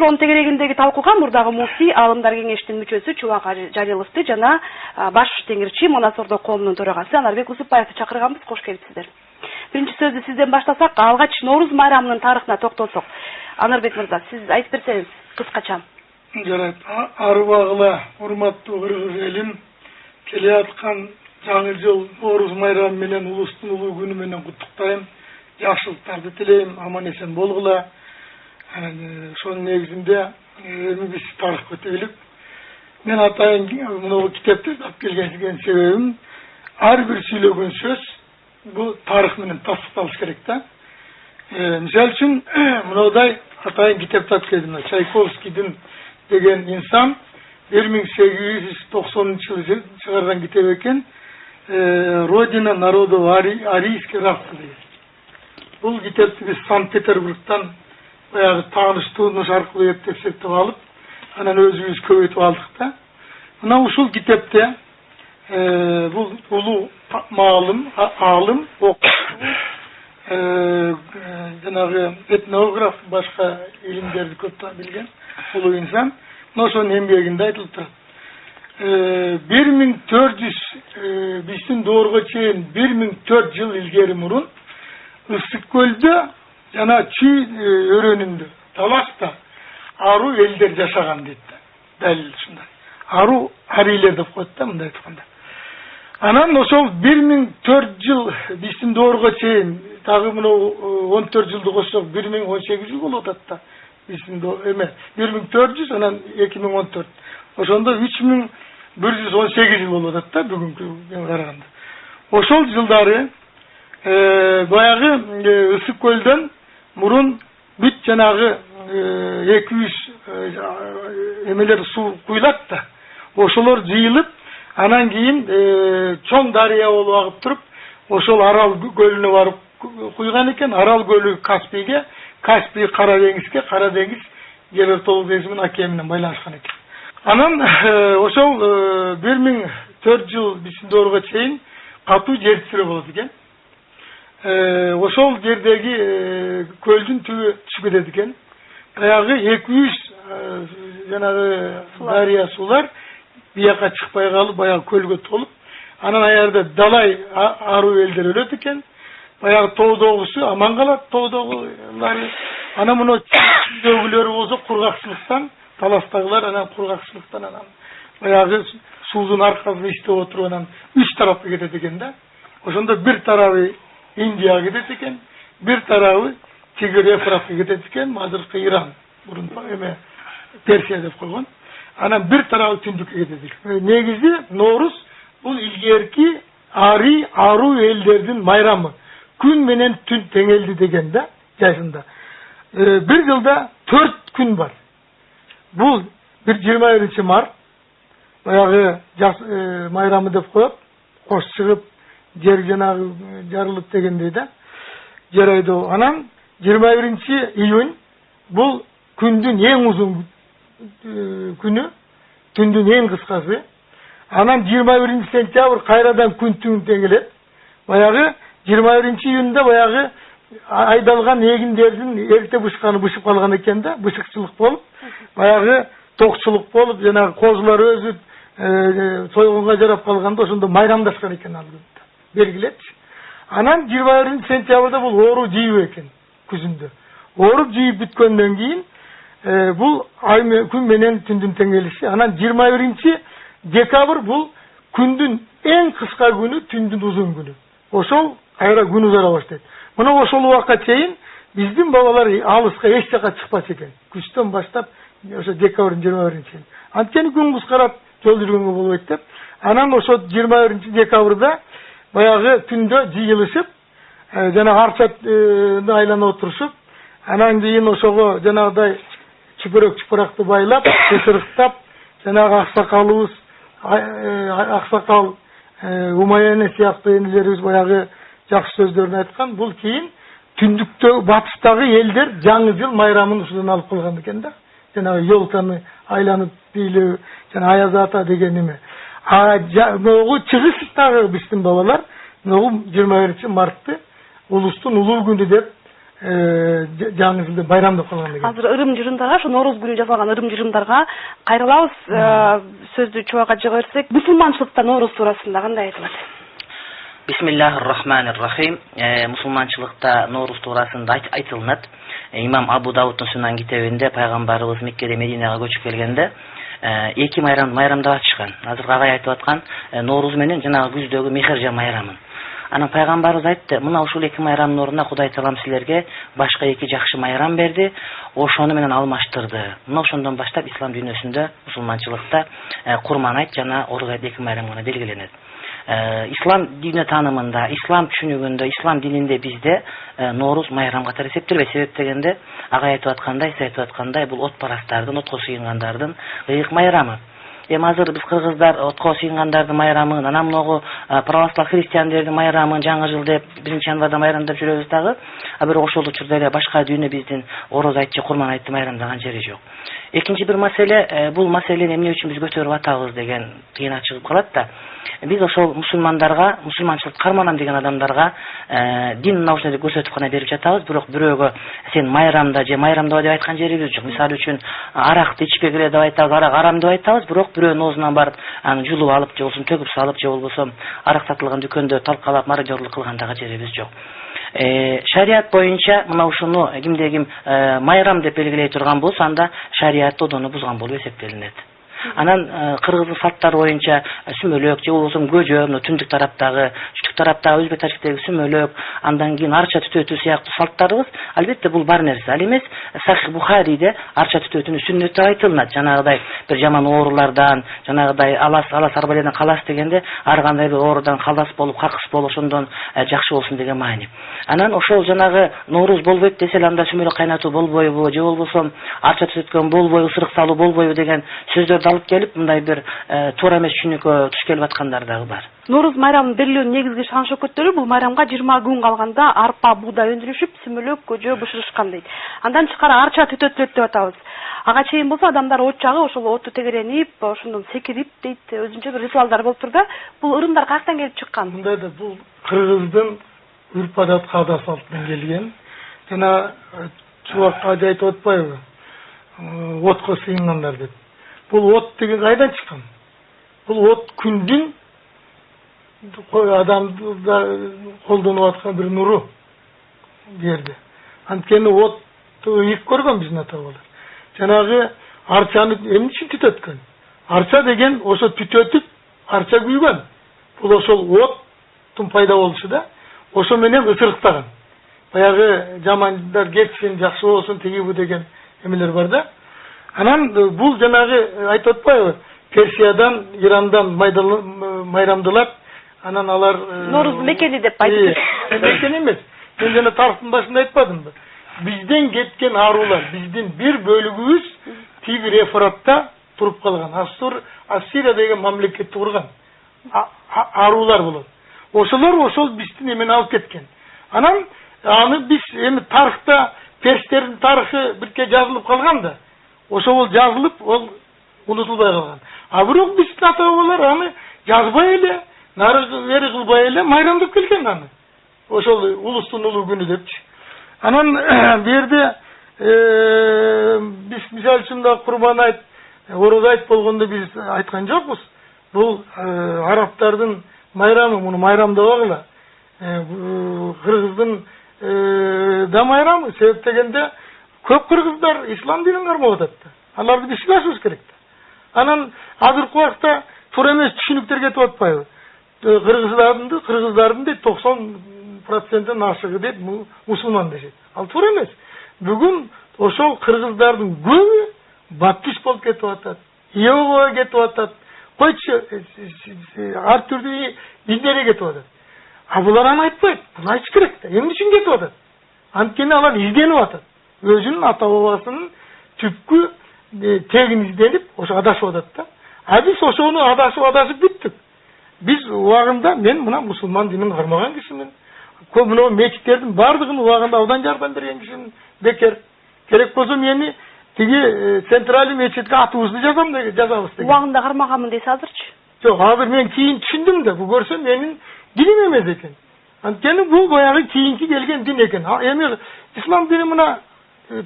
фронт тегерегиндеги талкууга мурдагы муфтий, Аалымдар кеңештин мүчөсү Чубак Жалиловду жана баш теңирчи Манас Ордо коомунун төрагасы Анарбек Усупбаевди чакырганбыз. Кош келипсиздер. Биринчи сөздү сизден баштасак, алгач Нооруз майрамынын тарыхына токтолсок. Анарбек мырза, сиз айтып берсеңиз кыскача. Жарайт. Арыбагыла, урматтуу кыргыз элим, келе аткан жаңы жыл Нооруз майрамы менен улустун улуу күнү менен куттуктайм. Жакшылыктарды тилейм, аман эсен болгула. Ошонун негизинде биз тарых өтөлүп, мен атайын мына китептерди алып келген себебим, ар бир сүйлөгөн сөз бул тарых менен тастыкталыш керек да. Мисалы үчүн мындай атайын китепти алып келдим. Чайковскийдин деген инсан 1890-жылы чыгарган китеп экен. Родина народов арийской расы деген. Бул китепти биз Санкт-Петербургтан баягы тааныштууну аркылуу эптеп алып, анан өзүбүз көбөйтүп алдык да. Мына ушул китепте бул улуу аалым, жанагы этнограф, башка илимдерди көп билген улуу инсан, ошонун эмгегинде айтылып турат. 1400 биздин доорго чейин 1400 жыл илгери мурун Ысык көлдө жана Чүй өрөөнүндө талашта ару элдер жашаган дейт. Далил ушундай. Арилер деп коет да, мындай айтканда. Анан ошол 1400 жыл биздин доорго чейин, дагы мына 14 жылды кошсок 1018 жыл болуп атат да. Биздин 1400, анан 2014. Ошондо 3118 жыл болуп атат да бүгүнкүгө караганда. Ошол жылдары баягы Ысык көлдөн мурун бүт жанагы 200 эмелер суу куйлат да. Ошолор жыйылып, анан кийин чоң дарыя болуп агып туруп, ошол Арал көлүнө барып куйган экен. Арал көлү Каспийге, Каспий Кара деңизге, Кара деңиз Жер-Өлтөлүк деңизи менен океан менен байланышкан экен. Анан ошол 1400 жыл биздин доорго чейин катуу жер титирөө болот экен. Ошол жердеги көлдүн түбү түшүп кетет экен. Баягы 200 жанагы дарыя суулар бияка чыкпай калып, баягы көлгө толуп, анан аярда далай аруу элдер өлөт экен. Баягы тоодогусу аман калат, тоодогулары. Анан мына чүйдөгүлөрү болсо кургакчылыктан, таластагылар анан кургакчылыктан анан баягы суудун аркасында иштеп отуруп анан 3 тарапка кетет экен да. Ошондо бир тарабы Индияга кетет экен, бир тарабы Тигр Эфратка кетет экен, азыркы Иран, мурун эме Персия деп койгон. Анан бир тарабы түндүккө кетет экен. Негизи Нооруз бул илгерки аруу элдердин майрамы. Күн менен түн теңелди деген да жайында. Bir жылда 4 күн бар. Бул 21 март баягы майрамы деп коет. Кош чыгып, жер жанагы жарылып дегендей да. Жарайды. Анан 21 июнь бул күндүн эң узун күнү, түндүн эң кыскасы. Анан 21 сентябрь кайрадан күн түн теңелет. Баягы 21 июнда баягы айдалган эгиндердин эрте бышканы бышып калган экен да, бышыкчылык болуп, баягы токчулук болуп, жанагы козулар өзү сойгонго жарап калганда ошондо майрамдашкан экен ал күндө. Белгилепчи. Анан 21 сентябрда бул оору жийүү экен күзүндө. Ооруп жийип бүткөндөн кийин бул күн менен түндүн теңелиши. Анан 21 декабрь бул күндүн эң кыска күнү, түндүн узун күнү. Ошол кайра күн узара баштайт. Мына ошол убакка чейин биздин бабалар алыска эч жака чыкпас экен. Күздөн баштап ошо декабрдын 21-чи. Анткени күн кыскарат, жол жүргөнгө болбойт деп. Анан ошо 21 декабрда баягы түндө жыйылышып, жана арчаны айланып отурушуп, анан кийин ошого жанагыдай чүпөрөк-чүпөрөктү байлап, чычырыктап, жанагы аксакал Умаяне сыяктуу энелерибиз баягы жакшы сөздөрүн айткан. Бул кийин түндүктө батыштагы элдер жаңы жыл майрамын ушудан алып калган экен да. Жанагы ёлканы айланып бийлөө, жана Аяз ата деген эме. Могу чыгыштагы биздин бабалар могу 21 мартты улустун улуу күнү деп жаңы жылды байрамдап калган деген. Азыр ырым-жырымдарга, ошо Норуз күнү жасалган ырым-жырымдарга кайрылабыз. Сөздү чубакка жыга берсек, мусулманчылыкта Норуз туурасында кандай айтылат? Бисмиллахир-рахманир-рахим. Мусулманчылыкта Норуз туурасында айтылынат. Имам Абу Дауттун Сунан китебинде пайгамбарыбыз Меккеде Мединага көчүп келгенде эки майрамдап атышкан. Азыр агай айтып аткан Норуз менен жанагы күздөгү Мехржа майрамын. Анан пайгамбарыбыз айтты, мына ушул эки майрамдын ордуна Кудай таалам силерге башка эки жакшы майрам берди, ошону менен алмаштырды. Мына ошондон баштап ислам дүйнөсүндө, мусулманчылыкта Курман айт жана Оруз айт эки майрам гана белгиленет. Ислам дүйнө таанымында, ислам түшүнүгүндө, ислам дининде бизде Норуз майрам катары эсептелбейт. Себеп дегенде, агай айтып аткандай, сиз айтып аткандай, бул от парастардын, отко сыйынгандардын ыйык майрамы. Эми азыр биз кыргыздар отко сыйынгандардын майрамын, анан могу православ христиандердин майрамын жаңы жыл деп 1-январда майрамдап жүрөбүз дагы. А бирок ошол учурда эле башка дүйнө биздин Ороз айтчы, Курман айтты майрамдаган жери жок. Экинчи бир маселе, бул маселени эмне үчүн биз көтөрүп атабыз деген кыйынат чыгып калат да. Биз ошол мусулмандарга, мусулманчылыкты карманам деген адамдарга дин наушнеди көрсөтүп гана берип жатабыз, бирок бирөөгө сен майрамда же майрамдаба деп айткан жерибиз жок. Мисалы үчүн аракты ичпегиле деп айтабыз, арак арам деп айтабыз, бирок бирөөнүн оозунан барып аны жулуп алып же болбосо төгүп салып же болбосо арак сатылган дүкөндө талкалап мародёрлук кылгандагы жерибиз жок. Шарият боюнча мына ушуну кимде ким майрам деп белгилей турган болсо, анда шарият одону бузган болуп эсептелинет. Анан кыргыздын салттары боюнча сүмөлөк же болбосо көжө, түндүк тараптагы, түштүк тараптагы өзбек тажиктеги сүмөлөк, андан кийин арча түтөтүү сыяктуу салттарыбыз, албетте бул бар нерсе. Ал эмес Сахих Бухариде арча түтөтүүнүн сүннөтү айтылат. Жанагыдай бир жаман оорулардан, жанагыдай алас арбалерден калас дегенде, ар кандай бир оорудан калас болуп, какыс болуп, ошондон жакшы болсун деген маани. Анан ошол жанагы Норуз болбойт десе, анда сүмөлөк кайнатуу болбойбу же болбосо арча түтөткөн болбойбу, ысырык салуу болбойбу деген сөздөрдү алып келип, мындай бир туура эмес түшүнүккө туш келип аткандар дагы бар. Норуз майрамынын белгилөнүү негизги шан шөкөттөрү бул майрамга 20 күн калганда арпа, буудай өндүрүшүп, сүмөлөк, көжө бышырышкан дейт. Андан тышкары арча түтөтүлөт деп атабыз. Ага чейин болсо адамдар от жагып, ошол отту тегеренип, ошондон секирип дейт, өзүнчө бир ритуалдар болуп тур да. Бул ырымдар каяктан келип чыккан? Мындай да бул кыргыздын үрп-адат каада салтынан келген. Жана чубак айтып атпайбы? Отко сыйынгандар деп. Бул от деген кайдан чыккан? Бул от күндүн адамды колдонуп аткан бир нуру берди. Анткени отту ыйык көргөн биздин ата-бабалар. Жанагы арчаны эмне үчүн түтөткөн? Арча деген ошо түтөтүп, арча күйгөн. Бул ошол оттун пайда болушу да, ошо менен ысырыктаган. Баягы жамандар кетсин, жакшы болсун, тиги бу деген эмелер бар да. Анан бул жанагы айтып атпайбы? Персиядан, Ирандан майрамдылар. Анан алар Норуз мекени деп айтып. Мекен эмес. Мен жана тарыхтын башында айтпадымбы? Бизден кеткен арулар, биздин бир бөлүгүбүз Тигр Эфратта туруп калган. Ассирия деген мамлекетти курган. Арулар болот. Ошол биздин эмени алып кеткен. Анан аны биз эми тарыхта перстердин тарыхы бирке жазылып калган да. Ошол жазылып, ол унутулбай калган. А бирок биздин ата-бабалар аны жазбай эле, нары бери кылбай эле майрамдап келген аны. Ошол улустун улуу күнү депчи. Анан бу жерде биз мисалы үчүн да Курман айт, Ороз айт болгондо биз айткан жокпуз. Бул арабтардын майрамы, муну майрамдабагыла. Кыргыздын да майрамы, себеп дегенде көп кыргыздар ислам динин кармап атат. Аларды биз сыйлашыбыз керек. Анан азыркы убакта туура эмес түшүнүктөр кетип атпайбы? Кыргыздардын 90% ашыгы деп мусулман дешет. Ал туура эмес. Бүгүн ошол кыргыздардын көбү баптист болуп кетип атат. Иеговага кетип атат. Койчу ар түрдүү диндерге кетип атат. А булар аны айтпайт. Буну айтыш керек да. Эмне үчүн кетип атат? Анткени алар изденип атат. Өзүнүн ата-бабасынын түпкү тегин изденип, ошо адашып атат да. А биз ошону адашып бүттүк. Биз убагында мен мына мусулман динин кармаган кишимин. Мына мечиттердин бардыгын убагында абдан жардам берген кишимин. Бекер. Керек болсо мени тиги централдык мечитке атыбызды жазабыз деген. Убагында кармаганмын дейсиз азырчы? Жок, азыр мен кийин түшүндүм да, бу көрсө менин диним эмес экен. Antkeni bu bayağı keyinki gelgen din eken. Emi İslam dini mına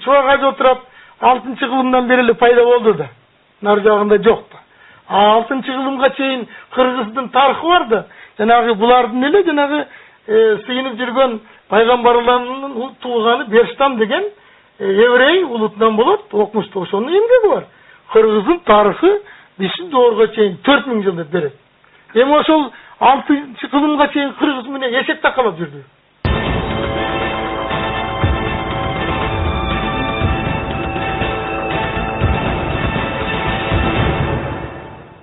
çuvağa oturup 6. kılımdan beri payda oldu da. Nar jagında yok da. 6. kılımga çeyin Kırgızdın tarixi var da. Janagı bulardın ele janagı sıyınıp жүрген пайgambarlarının tuğanı Berstam degen evrey ulutundan bolat. Okmuştu. Sonun emgegi var. Kırgızdın tarixi bizi doğruga çeyin 4000 yıldır beri. Hem oşol 6. kılımga çeyin Kırgız mene esepte kalıp жүрdü.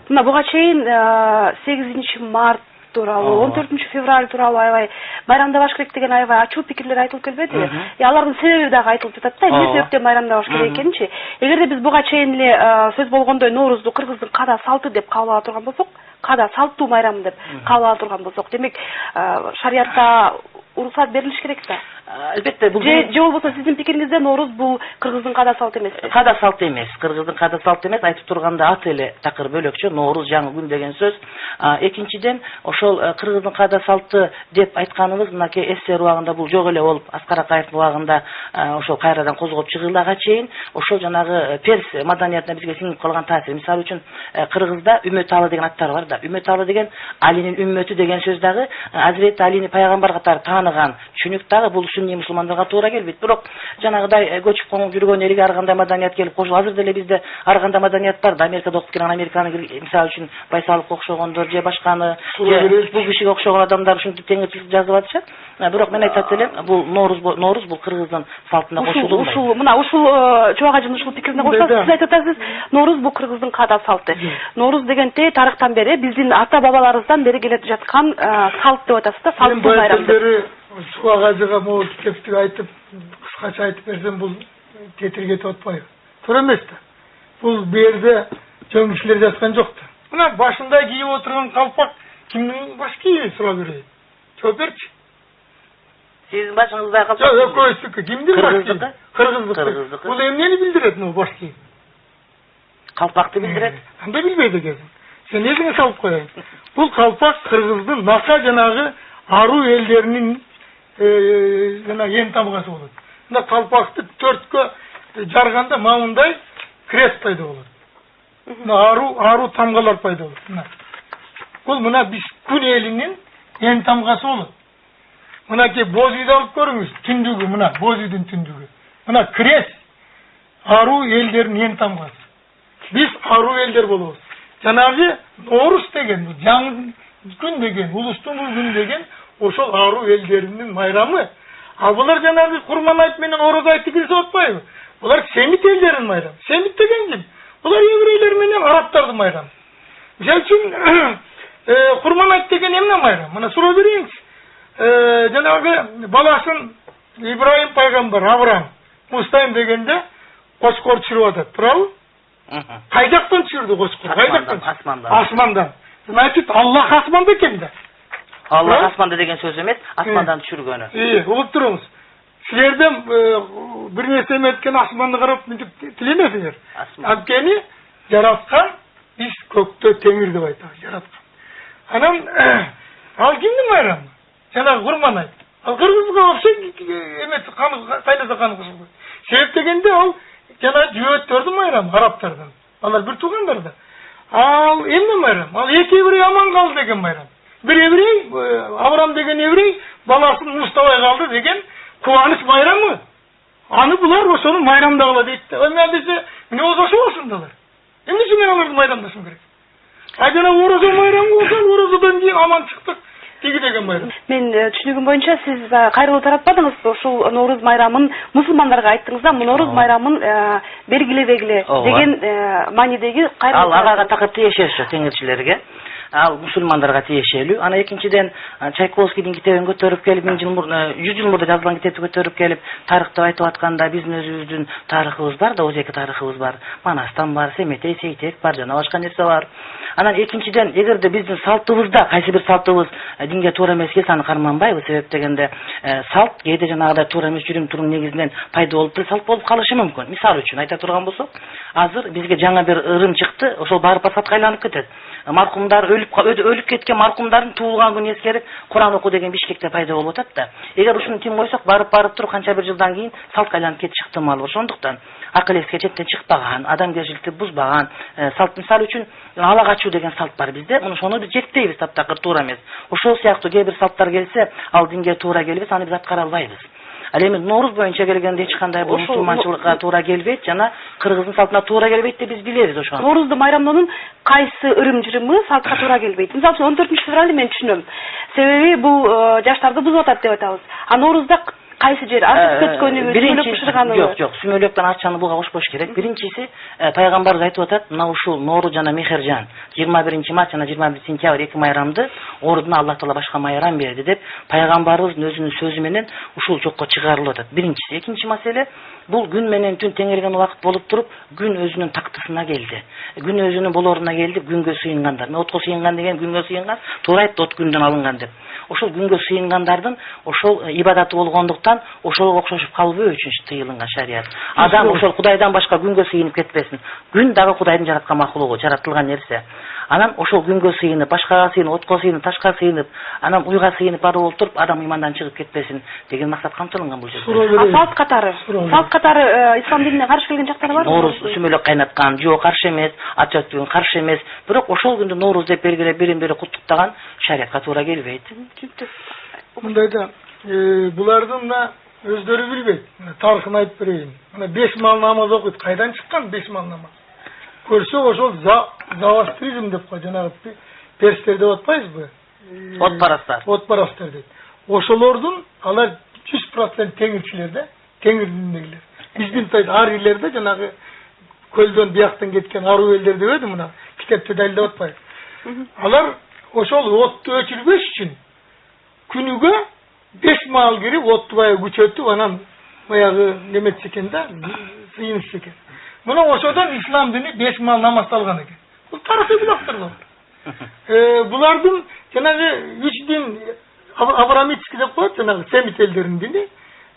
Mına buga çeyin 8 Mart тууралуу 14 февраль тууралуу аябай майрамдабаш керек деген аябай ачуу пикирлер айтылып келбеди. Алардын себеби дагы айтылып жатат да, эмне себептен майрамдабаш керек экенчи. Эгерде биз буга чейин эле сөз болгондой Ноорузду Кыргыздын када салты деп кабыл ала турган болсок, када салтуу майрам деп кабыл ала турган болсок, демек шариятта уруксат берилиш керек да. Албетте бул же болбосо сиздин пикириңизде Ноорuz бул Кыргыздын када салты эмес. Када салты эмес, Кыргыздын када салты эмес, айтып турганда аты эле такыр бөлөкчө, Ноорuz жаңы күн деген сөз. Экинчиден ошол Кыргыздын када салты деп айтканыбыз мынакей СССР убагында бул жок эле болуп, Аскар Акаевдин убагында ошол кайрадан козгоп чыгылага чейин ошол жанагы перс маданиятына бизге сиңип калган таасир. Мисалы үчүн Кыргызда Үмөт Алы деген аттар бар да. Үмөт Алы деген Алинин үммөтү деген сөз дагы Азирети Алини пайгамбар катары тааныган чүнүк дагы бул сунний мусулмандарга туура келбейт. Бирок жанагыдай көчүп коңуп жүргөн элге ар кандай маданият келип кошулуп, азыр деле бизде ар кандай маданият бар да. Америкада окуп келген Американы мисалы үчүн Байсаловго окшогондор же башканы, же бул кишиге окшогон адамдар ушинтип теңирчилик жазып атышат. Бирок мен айтат элем, бул Ноорuz бул Кыргыздын салтына кошулуп. Ушул Чубагажын ушул пикирине кошсак, сиз айтып атасыз, Ноорuz бул Кыргыздын када салты. Ноорuz дегенде тарыхтан бери биздин ата бабаларыбыздан бери келип жаткан салт деп атасыз да, салтуу майрам деп. Чубагажыга могу кептик айтып, кыскача айтып берсем, бул тетирге отпайбы. Туура эмес да. Бул бу жерде жөн кишилер жазган жок да. Мына башында кийип отурган калпак кимдин баш кийими сурап берейин. Жооп берчи. Сиздин башыңызда калпак. Жок, экөөсүнүкү. Кимдин баш кийими? Кыргыздыкы. Бул эмнени билдирет мына баш кийим? Калпакты билдирет. Анда билбейт экенсиң. Сен эсиңе салып коеюн. Бул калпак Кыргыздын нака жанагы ару элдеринин жана эң тамгасы болот. Мына калпакты төрткө жарганда маңындай крест пайда болот. Мына ару тамгалар пайда болот. Мына. Бул мына биз күн элинин эң тамгасы болот. Мынакей боз үйдү алып көрүңүз, түндүгү мына боз үйдүн түндүгү. Мына крест ару элдеринин эң тамгасы. Биз ару элдер болобуз. Жанагы Ноорuz деген, жаңы күн деген, улустун күн деген ошол ару элдеринин майрамы. Ал булар жанагы Курманайт менен Орозайт кирсе отпайбы? Булар Семит элдеринин майрамы. Семит деген ким? Булар еврейлер менен арабтардын майрамы. Мисалы үчүн Курманайт деген эмне майрам? Мына суроо берейинчи. Жанагы баласын Ибрайым пайгамбар, Авраам, Мустайым дегенде кошкор чырып атат, туурабы? Кайдактан чырды кошкор? Кайдактан? Асмандан. Значит, Аллах асманда экен да. Аллах асманда деген сөз эмес, асмандан түшүргөнү. Угуп туруңуз. Силерден бир нерсе эметкен асманды карап мынтип тилемесиңер. Анткени жараткан биз көктө теңир деп айтабыз, жараткан. Анан ал кимдин майрамы? Жанагы Курманайт. Ал Кыргызга окшойт эмес, кайнаса каны кошулбайт. Себеп дегенде ал жана жөөттөрдүн майрамы, арабтардын. Алар бир туугандар да. Ал эмне майрам? Ал эки еврей аман калды деген майрам. Bir еврей, Авраам деген еврей, баласын муштабай калды деген кубаныч майрамы. Аны булар ошону майрамдагыла дейт. Эме десе, эмне ошо болсундалар. Эмне үчүн мен аларды майрамдашым керек? Жана орозо майрамы болсо, орозодон кийин аман чыктык. Тиги деген майрам. Мен түшүнүгүм боюнча сиз кайрылуу таратпадыңызбы? Ушул Ноорuz майрамын мусулмандарга айттыңыз да, Ноорuz майрамын белгилебегиле деген маанидеги кайрылуу. Ал ага такыр тиешеси теңирчилерге. Ал мусулмандарга тиешелүү. Ана экинчиден Чайковскийдин китебин көтөрүп келип, 100 жыл мурда жазылган китепти көтөрүп келип, тарыхты айтып атканда биздин өзүбүздүн тарыхыбыз бар да, өзеки тарыхыбыз бар. Манастан бар, Семетей, Сейтек бар, жана башка нерсе бар. Анан экинчиден, эгерде биздин салтыбызда кайсы бир салтыбыз динге туура эмес келсе, аны карманбайбыз. Себеп дегенде салт кээде жанагыдай туура эмес жүрүм турум негизинен пайда болуп, салт болуп калышы мүмкүн. Мисалы үчүн айта турган болсок, азыр бизге жаңа бир ырым чыкты, ошол барып сатка айланып кетет. Маркумдар өлүп кеткен маркумдардын туулган күнүн эскерип Куран окуу деген Бишкекте пайда болуп атат да. Эгер ушуну тим койсок, барып туруп канча бир жылдан кийин салтка айланып кетиши ыктымал. Ошондуктан акыл эске четтен чыкпаган, адамгерчиликти бузбаган салт, мисалы үчүн ала качуу деген салт бар бизде. Ошону биз жектейбиз, таптакыр туура эмес. Ошол сыяктуу кээ бир салттар келсе, ал динге туура келбес, аны биз аткара албайбыз. Ал эми Норуз боюнча келгенде эч кандай бул мусулманчылыкка туура келбейт, жана кыргыздын салтына туура келбейт деп биз билебиз ошону. Ноорузду майрамдоонун кайсы ырым-жырымы салтка туура келбейт? Мисалы үчүн 14-февралды мен түшүнөм. Себеби бул жаштарды бузуп атат деп атабыз. А Ноорузда кайсы жер ачып кеткөнүбү, сүмөлөк бышырганыбы? Жок, сүмөлөктөн аччаны буга кошпош керек. Биринчиси, пайгамбарыбыз айтып атат, мына ушул Ноору жана Мехержан, 21-март жана 21-сентябрь 2 майрамды ордуна Аллах Таала башка майрам берди деп пайгамбарыбыздын өзүнүн сөзү менен ушул жокко чыгарылып атат. Биринчиси. Экинчи маселе, бул күн менен түн теңирген убакыт болуп туруп, күн өзүнүн тактысына келди. Күн өзүнүн болоруна келди, күнгө сыйынгандар. Мен отко сыйынган деген күнгө сыйынган, туура айтты, от күндөн алынган деп. Ошол күнгө сыйынгандардын ошол ибадаты болгондуктан ошолго окшошуп калбоо үчүн тыйылган шарият. Адам ошол Кудайдан башка күнгө сыйынып кетпесин. Күн дагы Кудайдын жараткан махлугу, жаратылган нерсе. Анан ошол күнгө сыйынып, башкага сыйынып, отко сыйынып, ташка сыйынып, анан уйга сыйынып барып олтуруп, адам имандан чыгып кетпесин деген максат камтылган бул жерде. Салт катары ислам динине каршы келген жактары барбы? Норуз сүмөлөк кайнаткан, жок, каршы эмес, ат жактыгын каршы эмес, бирок ошол күндү Норуз деп белгилеп бири-бири куттуктаган шариатка туура келбейт. Мындайда булардын да өздөрү билбейт. Тарыхын айтып берейин. Мына 5 мал намаз окуйт. Кайдан чыккан 5 мал намаз? Көрсөк ошол завастризм деп кой, жанагы перстер деп атпайбызбы? Отпарастар дейт. Ошолордун алар 100% теңирчилер да, теңир динидегилер. Биздин тайд арилерде жанагы көлдөн бияктан кеткен ару элдер деп эди, мына китепте далилдеп атпайбы? Алар ошол отту өчүрбөш үчүн күнүгө 5 маал кирип отту баягы күчөтүп, анан баягы неметсе экен да, сыйынышса экен. Мына ошодон ислам дини 5 маал намаз алган экен. Бул тарыхый булактар бар. Булардын жанагы 3 дин Авраамитский деп коет, жанагы Семит элдеринин дини,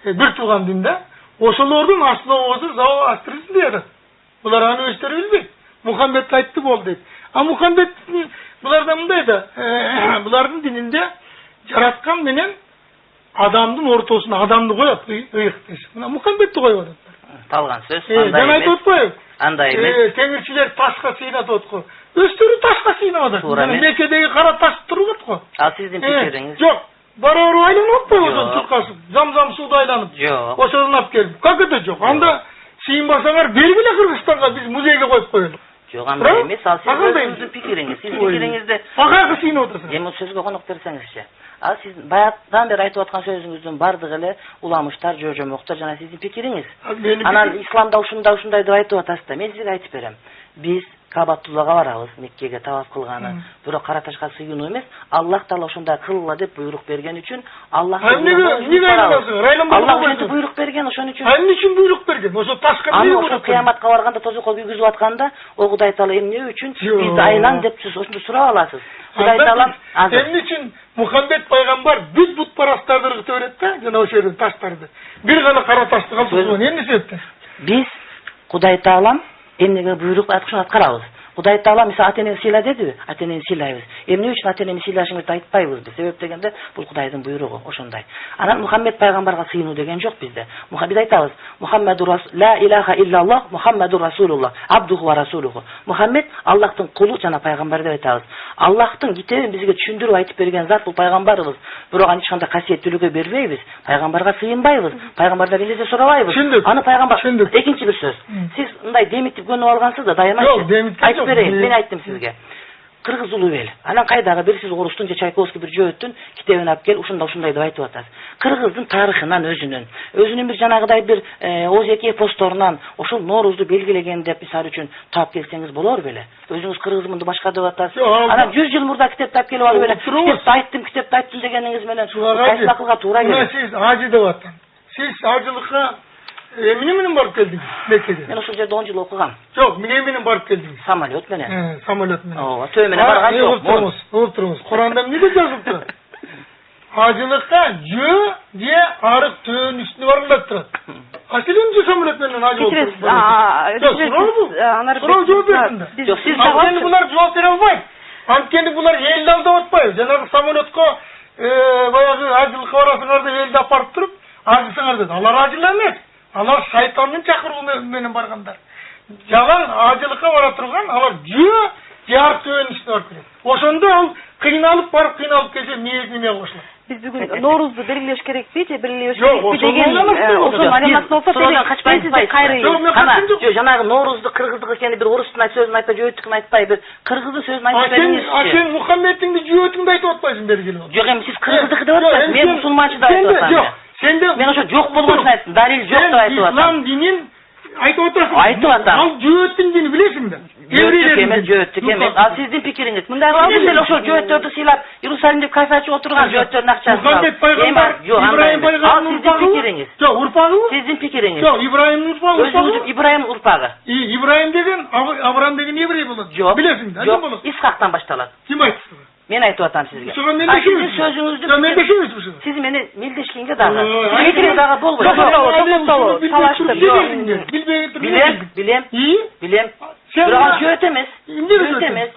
бир тууган дин да. Ошолордун основасы Зороастризм дейт. Булар аны өздөрү билбейт. Мухаммед айтты болду дейт. А Мухаммед буларда мындай да, булардын дининде жараткан менен адамдын ортосуна адамды коет, ыйык дейт. Мына Мухаммедти коюп атат. Талган сөз, андай эмес. атпайбы? Андай эмес. Теңирчилер ташка сыйнат атко. Өздөрү ташка сыйнап атат. Меккедеги кара таш туруп атко. Ал сиздин пикириңиз? Жок. Барары айланып атпайбы ошол чуркашып, замзам сууду айланып. Жок. Ошодон алып келип. Как это жок? Анда сыйынбасаңар бергиле Кыргызстанга, биз музейге коюп коелу. Жок, андай эмес. Ал сиздин пикириңиз. Сиздин пикириңизди акайкы сыйнап атасыз. Эми сөзгө конок берсеңизчи. Ал сиз баягыдан бери айтып аткан сөзүңүздүн бардыгы эле уламыштар, жожомоктор жана сиздин пикириңиз. Анан исламда ушундай деп айтып атасыз да. Мен сизге айтып берем. Биз Кабатуллага барабыз, Меккеге таваф кылганы. Бирок кара ташка сыйынуу эмес, Аллах Таала ошондой кылгыла деп буйрук берген үчүн Аллах буйрук берген, ошон үчүн. Эмне үчүн буйрук берген? Ошо ташка эмне ошо кыяматка барганда тозокко күйгүзүп атканда, о Кудай Таала эмне үчүн бизди айлан деп сиз ошондо сурап аласыз. Кудай Таала эмне үчүн Мухаммед пайгамбар бүт бутпарастарды ыргытып берет да, жана ошол жерден таштарды. Бир гана кара ташты калтырган эмне себептен? Биз Кудай Таалам эмнеге буйрук айткан аткарабыз. Кудай Таала мисалы ата-энени сыйла дедиби? Ата-энени сыйлайбыз. Эмне үчүн ата-энени сыйлашыңызды айтпайбызбы? Себеп дегенде бул Кудайдын буйругу, ошондой. Анан Мухаммед пайгамбарга сыйынуу деген жок бизде. Биз айтабыз: Мухаммаду ла илаха иллаллах, Мухаммаду расулуллах, абдуху ва расулуху. Мухаммед Аллахтын кулу жана пайгамбар деп айтабыз. Аллахтын китебин бизге түшүндүрүп айтып берген зат бул пайгамбарыбыз. Бирок аны эч кандай касиеттүүлүккө бербейбиз. Пайгамбарга сыйынбайбыз. Пайгамбардан эмне сурабайбыз. Аны пайгамбар. Экинчи бир сөз. Сиз мындай демитип көнүп алгансыз да, дайыма мен айттым сизге. Кыргыз улуу эл. Анан кайдагы бир сиз Орустун же Чайковский бир жөөттүн китебин алып кел, ушундай деп айтып атасыз. Кыргыздын тарыхынан өзүнүн бир жанагыдай бир озеки посторунан ошол Ноорузду белгилеген деп мисалы үчүн таап келсеңиз болор беле. Өзүңүз кыргызмынды башка деп атасыз. Анан 100 жыл мурда китепти алып келип алып эле китепти айттым дегениңиз менен кайсы акылга туура келет. Сиз ажы деп аттан. Сиз ажылыкка эмне менен барып келдиңиз Меккеге? Мен ошол жерде 10 жыл окугам. Жок, эмне менен барып келдиңиз? Самолет менен. Самолет менен. Ооба, төө менен барган жок. Уруп Куранда эмне деп жазылыпты? Ажылыкка жөө же арык төөнүн үстүнө барган турат. Качелен самолет менен ажы болуп турат. Жок, сиз булар жооп бере албайт. Анткени булар элди алдап атпайбы. Жанагы самолетко баягы ажылыкка барасыңар деп элди апарып туруп, ажысыңар dedi. Алар ажыл эмес. Алар шайтандын чакыруу менен баргандар. Жалаң ажылыкка бара турган, алар жөө жар төөнүштө барып келет. Ошондо ал кыйналып келсе мээзине мел кошулат. Биз бүгүн Ноорузду белгилеш керекпи же белгилеш керекпи деген ошонун айланасында болсо сизден кайрылып. Жок, жанагы Ноорузду кыргыздык экени бир орустун сөзүн айтпай, жөөттүкүн айтпай, бир кыргыздын сөзүн айтып бериңизчи. Сен Мухаммедтиңди жөөтүңдү айтып атпайсың бергиле. Жок, эми сиз кыргыздыкы деп атасыз, мен мусулманчы деп айтып атам. Жок, сенде мен ошо жок болгон үчүн айттым, далил жок деп айтып атам. Ислам динин айтып атасың. Айтып атам. Ал жөөттүн дини билесиң да. Жөөттүк эмес. Ал сиздин пикириңиз. Мындай кылып деле ошол жөөттөрдү сыйлап, Иерусалимде кафе ачып отурган жөөттөрдүн акчасын. Мухаммед пайгамбар, Ибраим пайгамбардын урпагы. Жок, урпагыбы? Сиздин пикириңиз. Жок, Ибраимдин урпагы. Өзүңүздүн Ибраим урпагы. Ибраим деген Авраам деген еврей болот. Билесиң да, ким болот? Исхактан башталат. Ким айтты? Мен айтып атам сизге. Сизин сөзүңүздү мендешемизби? Сиз мени мелдешкенге дагы. Пикириңиз дагы болбойт. Билем. Бирок жөөт эмес. Жөөт эмес.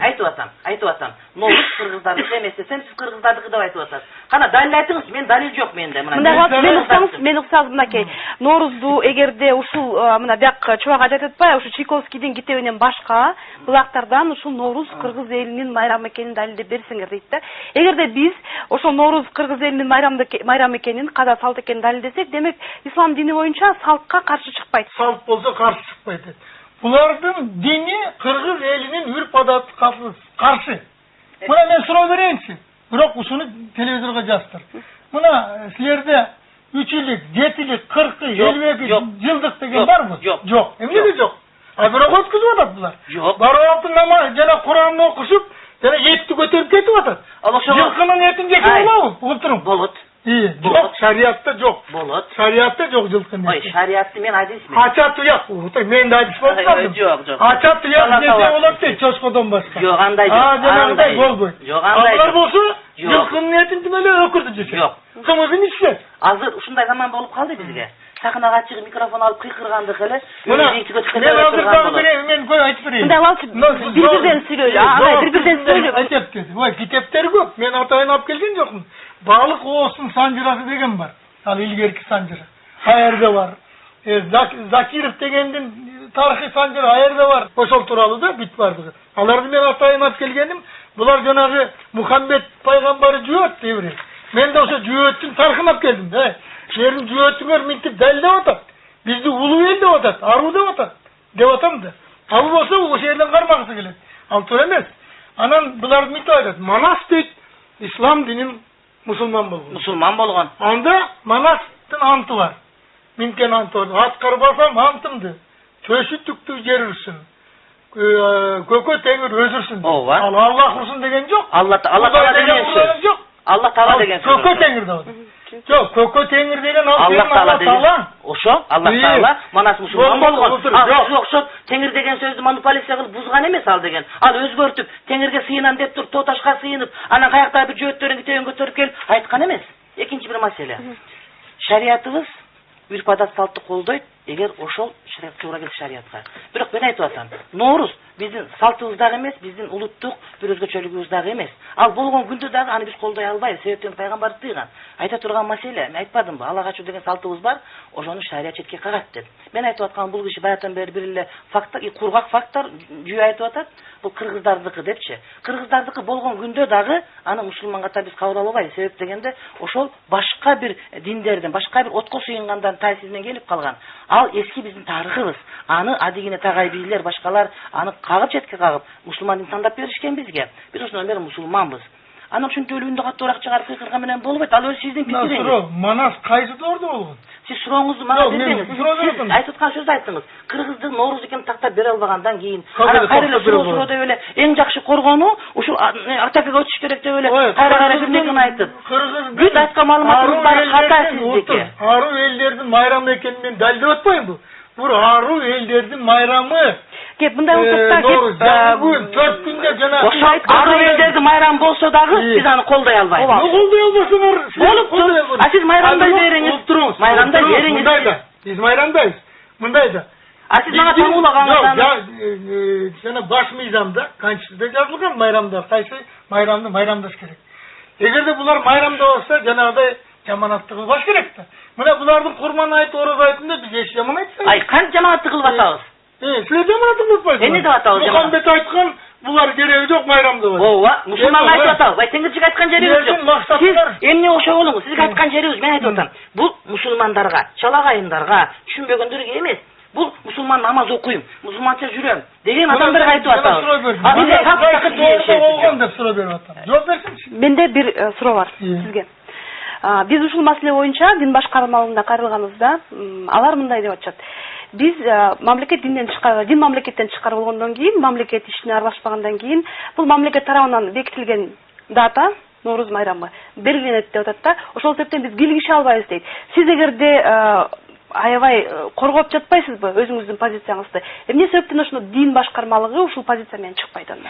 Айтып атам. Ноорус кыргыздардыкы эмес десем, сиз кыргыздардыкы деп айтып атасыз. Кана далил айтыңыз, мен далил жок менде. Мен уксаңыз мынакей. Ноорузду эгерде ушул мына бияк чубак айтып атпайбы, ушу Чайковскийдин китебинен башка булактардан ушул Ноорус кыргыз элинин майрамы экенин далилдеп берсеңер дейт да. Эгерде биз ошол Ноорус кыргыз элинин майрамы экенин, када салт экенин далилдесек, демек ислам дини боюнча салтка каршы чыкпайт. Салт болсо каршы чыкпайт. Булардын дини кыргыз элинин үрп адаты каршы. Мына мен суроо берейинчи. Бирок ушуну телевизорго жаздыр. Мына силерде 3 жылдык, 7 жылдык, 40, 52 жылдык деген барбы? Жок. Эмнеге жок? А бирок өткүзүп атат булар. Барып намаз жана Куранды окушуп, жана этти көтөрүп кетип атат. Жылкынын этин жесе болобу? Отуруң. Болот. Жок, шариатта жок. Болот. Шариатта жок жылкынын. Ой, шариатты мен адисмин. Ача туяк, мен да адис болсам. Жок. Ача туяк десе болот дейт, чочкодон башка. Жок, андай жок. Жанагындай болбойт. Жок, андай жок. Алар болсо, жылкынын этин тимеле өкүрдү жесе. Жок. Кымызын ичсе. Азыр ушундай заман болуп калды бизге. Сахнага чыгып микрофон алып кыйкыргандык эле. Мен айтып берейин. Бири-бирден сүйлөйлү. Бири-бирден сүйлөп. Ой, китептер көп. Мен атайын алып келген жокмун. Балык оосунун санжырасы деген бар. Ал илгерки санжыра. Аерде бар. Закиров дегендин тарыхый санжыра аерде бар. Ошол тууралуу да бүт бардыгы. Аларды мен атайын алып келгеним, булар жанагы Мухаммед пайгамбары жөөт дейбир. Мен да ошо жөөттүн тарыхын алып келдим да. Жерин жөөтүңөр минтип далилдеп атат. Бизди улуу эл деп атат, аруу деп атат. Деп атам да. Ал болсо ошол жерден кармагысы келет. Ал туура эмес. Анан булар мынтип айтат. Манас дейт, ислам динин мусулман болгон. Анда Манастын анты бар. Минткен анты бар. Аткар басам антымды. Төшү түктүү жер үрсүн. Көкө теңир өзүрсүн. Ал Аллах урсун деген жок. Алла Таала деген жок. Алла Таала деген сөз. Көкө теңир деп атат. Жок, көкө теңир деген ал Алла Таала деген. Ошо Алла Таала Манас мусулман болгон. Ошо теңир деген сөздү манипуляция кылып бузган эмес ал деген. Ал өзгөртүп, теңирге сыйынам деп туруп, тоо ташка сыйынып, анан каяктагы бир жөөттөрүн китебин көтөрүп келип айткан эмес. Экинчи бир маселе. Шариятыбыз үрп адат салтты колдойт, эгер ошол туура келип шариятка. Бирок мен айтып атам, Ноорус биздин салтыбыз дагы эмес, биздин улуттук бир өзгөчөлүгүбүз дагы эмес. Ал болгон күндө дагы аны биз колдой албайбыз. Себептен пайгамбар тыйган. Айта турган маселе, мен айтпадымбы, Алла качуу деген салтыбыз бар, ошону шарият четке кагат деп. Мен айтып аткан бул киши баягыдан бери бир эле факттар, кургак факттар жүйө айтып атат. Бул кыргыздардыкы депчи. Кыргыздардыкы болгон күндө дагы аны мусулман катары биз кабыл албайбыз. Себеп дегенде ошол башка бир диндерден, башка бир отко сыйынгандан таасиринен келип калган. Ал эски биздин тарыхыбыз. Аны адигине тагай бийлер, башкалар аны кагып четке кагып, мусулман дин тандап беришкен бизге. Биз ошондон бери мусулманбыз. Анан ушинтип өлүгүндө каттуураак чыгарып кыйкырган менен болбойт. Ал өз сиздин пикириңиз. Манас кайсы доордо болгон? Сиз сурооңузду мага бербеңиз. Сиз айтып аткан сөздү айттыңыз. Кыргыздын Ноорус экенин тактап бере албагандан кийин, анан кайра эле суроо деп эле эң жакшы коргонуу ушул атакага өтүш керек деп эле кайра бир нерсени айтып. Бүт айткан маалыматыңыз баары ката сиздики. Аруу элдердин майрамы экенин мен далилдеп атпаймынбы? Бул аруу элдердин майрамы. Кеп мындай болсо бүгүн 4 күндө жана ошол аруу элдердин майрамы болсо дагы биз аны колдой албайбыз. Колдой албасаңар, болуптур. А сиз майрамдай бериңиз. Майрамдай бериңиз. Биз майрамдайбыз. Мындай да. Сиз мага таңуулагаңыздан жана баш мыйзамда Конституцияда жазылган майрамдар кайсы майрамды майрамдаш керек. Эгерде булар майрамдабаса жанагыдай жаманатты кылбаш керек да. Мына булардын курман айты, ороз айтында биз эч жаман айтпайбыз. Кантип жаманатты кылып атабыз? Силер жаманатты кылып атпайсызбы? Эмне деп атабыз? Мухаммед айткан булар кереги жок майрамдабыз. Ооба, мусулманга айтып атабыз. Теңирчиге айткан жерибиз жок. Сиз эмне окшо болуңуз? Сизге айткан жерибиз, мен айтып атам. Бул мусулмандарга, чалагайындарга, түшүнбөгөндөргө эмес. Бул мусулман намаз окуйм, мусулманча жүрөм деген адамдарга айтып атабыз. Жооп берсиңчи. Менде бир суроо бар сизге. Биз ушул маселе боюнча дин башкармалыгына кайрылганыбызда алар мындай деп атышат. Биз мамлекет дин мамлекеттен чыккан болгондон кийин, мамлекет ишине аралашпагандан кийин, бул мамлекет тарабынан бекитилген дата, Нооруз майрамы белгиленет деп атат да. Ошол себептен биз килгише албайбыз дейт. Сиз эгерде аябай коргоп жатпайсызбы өзүңүздүн позицияңызды? Эмне себептен ошону дин башкармалыгы ушул позиция менен чыкпайт анда?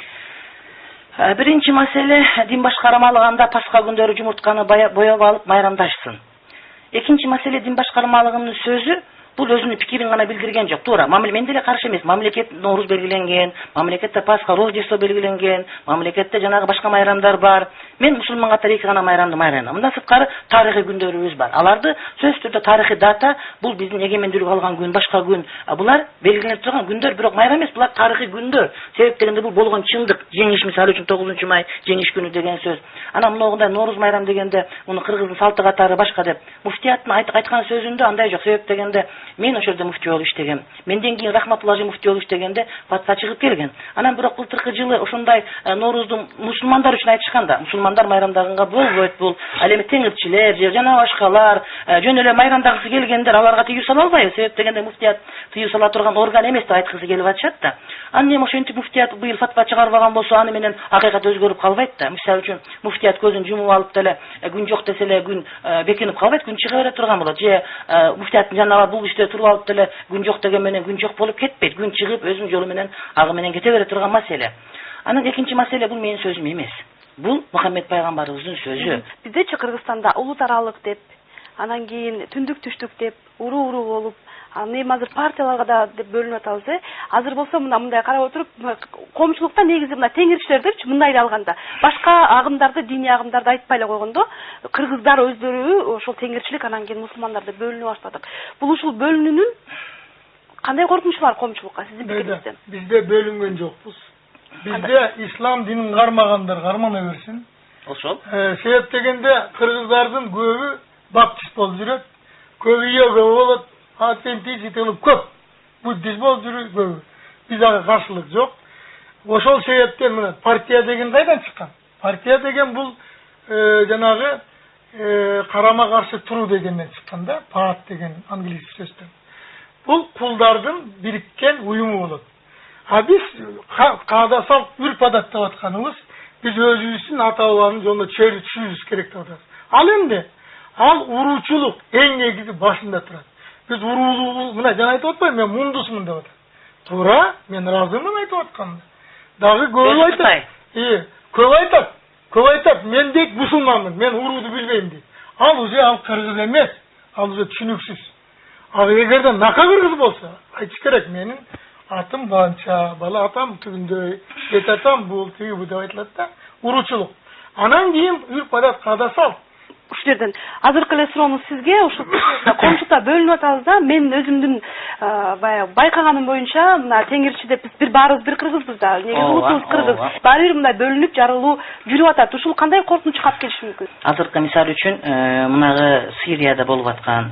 Биринчи маселе, дин башкармалыгында Пасха күндөрү жумуртканы боеп алып майрамдашсын. Экинчи маселе, дин башкармалыгынын сөзү бул өзүнүн пикирин гана билдирген жок. Туура, мен деле каршы эмес. Мамлекет Нооруз белгиленген, мамлекетте Пасха, Рождество белгиленген, мамлекетте жанагы башка майрамдар бар. Мен мусулман катары эки гана майрамды майраймын. Мындан сырткары тарыхый күндөрүбүз бар. Аларды сөзсүз түрдө тарыхый дата, бул биздин эгемендүүлүк алган күн, башка күн. Булар белгиленип турган күндөр, бирок майрам эмес, булар тарыхый күндөр. Себеп дегенде бул болгон чындык. Жеңиш мисалы үчүн 9 май жеңиш күнү деген сөз. Анан мындай Нооруз майрам дегенде муну кыргыздын салты катары башка деп. Муфтияттын айткан сөзүндө андай жок. Себеп дегенде мен ошол жерде муфтий болуп иштегем. Менден кийин Рахматуллажи муфтий болуп иштегенде фатва чыгып келген. Анан бирок былтыркы жылы ошондой Ноорузду мусулмандар үчүн айтышканда, мусулмандар майрамдаганга болбойт бул. Ал эми теңирчилер же жана башкалар жөн эле майрамдагысы келгендер аларга тыюу сала албайбы. Себеп дегенде муфтият тыюу сала турган орган эмес деп айткысы келип атышат да. Анан эми ошентип муфтият быйыл фатва чыгарбаган болсо, аны менен акыйкат өзгөрүп калбайт да. Мисалы үчүн муфтият көзүн жумуп алып деле күн жок десе эле күн бекинип калбайт, күн чыга бере турган болот. Же муфтияттын жанагы бул иште туруп алып деле күн жок деген менен күн жок болуп кетпейт. Күн чыгып өзүнүн жолу менен агы менен кете бере турган маселе. Анан экинчи маселе, бул менин сөзүм эмес. Бул Мухаммед пайгамбарыбыздын сөзү. Биздечи Кыргызстанда улут аралык деп, анан кийин түндүк түштүк деп, уруу болуп, эми азыр партияларга да деп бөлүнүп атабыз. Азыр болсо мындай карап отуруп, коомчулукта негизи мына теңирчилер депчи, мындай эле алганда башка агымдарды, диний агымдарды айтпай эле койгондо, кыргыздар өздөрү ошол теңирчилик, анан кийин мусулмандар деп бөлүнө баштадык. Бул ушул бөлүнүүнүн кандай коркунучу бар коомчулукка, сиздин пикириңизде? Бизде бөлүнгөн жокпуз. Бизде ислам динин кармагандар кармана берсин. Ошол. Себеп дегенде кыргыздардын көбү баптист болуп жүрөт, көбү йога болот, адвентист кылып көп. Буддист болуп жүрөт көбү. Бизге каршылык жок. Ошол себептен мына партия деген кайдан чыккан? Партия деген бул жанагы карама каршы туруу дегенден чыккан да, паат деген англис сөздөн. Бул кулдардын бириккен уюму болот. Биз каада салт үрп адат деп атканыбыз, биз өзүбүздүн ата бабанын жолуна түшүүбүз керек деп атабыз. Ал эмне? Ал уруучулук эң негизи башында турат. Биз уруулуу, мына жана айтып атпайбы, мен мундусмун деп атат. Туура, мен ыраазымын айтып атканда. Дагы көп айтат. Көп айтат, мен дейт мусулманмын, мен урууду билбейм дейт. Ал уже ал кыргыз эмес, ал уже түшүнүксүз. Ал эгерде нака кыргыз болсо, айтыш керек, менин атым банча, бала атам түгүндөй, бет атам бул, тиги бу деп айтылат да, уруучулук. Анан кийин үрп адат каада салт. Ушул жерден азыркы эле суроомуз сизге, ушул коомчулукта бөлүнүп атабыз да, мен өзүмдүн баягы байкаганым боюнча, мына теңирчи деп биз бир баарыбыз бир кыргызбыз да, негизи улутубуз кыргыз. Баары бир мындай бөлүнүп, жарылуу жүрүп атат. Ушул кандай коркунучка алып келиши мүмкүн? Азыркы мисалы үчүн мынагы Сирияда болуп аткан,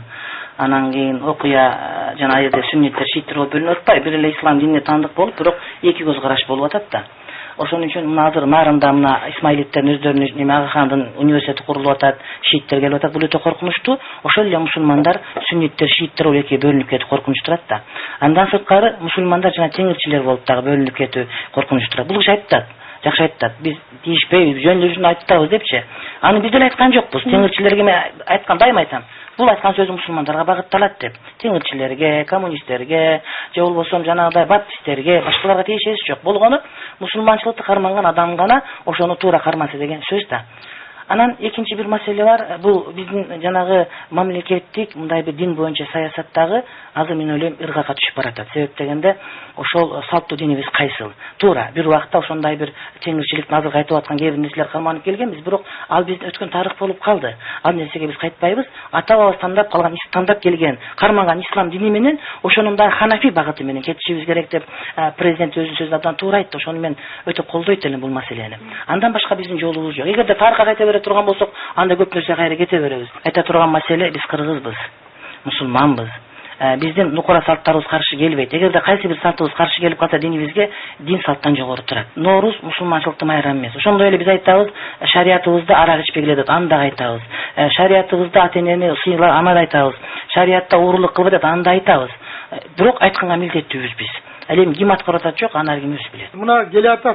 анан кийин окуя жана жерде сүнниттер, шииттер болуп бөлүнүп атпайбы? Бир эле ислам динine тандык болуп, бирок эки көз караш болуп атат да. Ошон үчүн мына азыр Нарында мына Исмаилиттердин өздөрүнүн неме Ага хандын университети курулуп атат, шииттер келип атат, бул өтө коркунучтуу. Ошол эле мусулмандар, сүнниттер, шииттер болуп экиге бөлүнүп кетип коркунуч турат да. Андан сырткары мусулмандар жана теңирчилер болуп дагы бөлүнүп кетүү коркунуч турат. Бул киши айтат, жакшы айтат, биз тийишпейбиз, жөн айтабыз депчи. Аны биз деле айткан жокпуз. Теңирчилерге мен айткан, дайыма айтам. Бул айткан сөзү мусулмандарга багытталат деп. Теңирчилерге, коммунисттерге, же болбосо жанагыдай баптисттерге, башкаларга тиешеси жок. Болгону мусулманчылыкты карманган адам гана ошону туура кармаса деген сөз да. Анан экинчи бир маселе бар. Бул биздин жанагы мамлекеттик мындай бир дин боюнча саясаттагы азыр мен ойлойм ыргакка түшүп баратат. Себеп дегенде ошол салттуу динибиз кайсыл? Туура, бир убакта ошондой бир теңирчиликтин азыр кайтып аткан кээ бир нерселер карманып келгенбиз, бирок ал биздин өткөн тарых болуп калды. Ал нерсеге биз кайтпайбыз. Ата бабабыз тандап калган, тандап келген, карманган ислам дини менен ошонун дагы ханафи багыты менен кетишибиз керек деп президент өзүнүн сөзүндө абдан туура айтты. Ошону мен өтө колдойт элем бул маселени. Андан башка биздин жолубуз жок. Эгерде тарыхка кайта бере турган болсок, анда көп нерсе кайра кете беребиз. Айта турган маселе, биз кыргызбыз, мусулманбыз. Биздин нукура салттарыбыз каршы келбейт. Эгерде кайсы бир салтыбыз каршы келип калса, динибизге дин салттан жогору турат. Норуз мусулманчылыктын майрамы эмес. Ошондой эле биз айтабыз, шариятыбызда арак ичпегиле деп, аны да айтабыз. Шариятыбызда ата-энени сыйлап, аны да айтабыз. Шариятта уурулук кылбы деп, аны да айтабыз. Бирок айтканга милдеттүүбүз биз. Ал эми ким аткарып атат жок, аны ар ким өзү билет. Мына келе атат.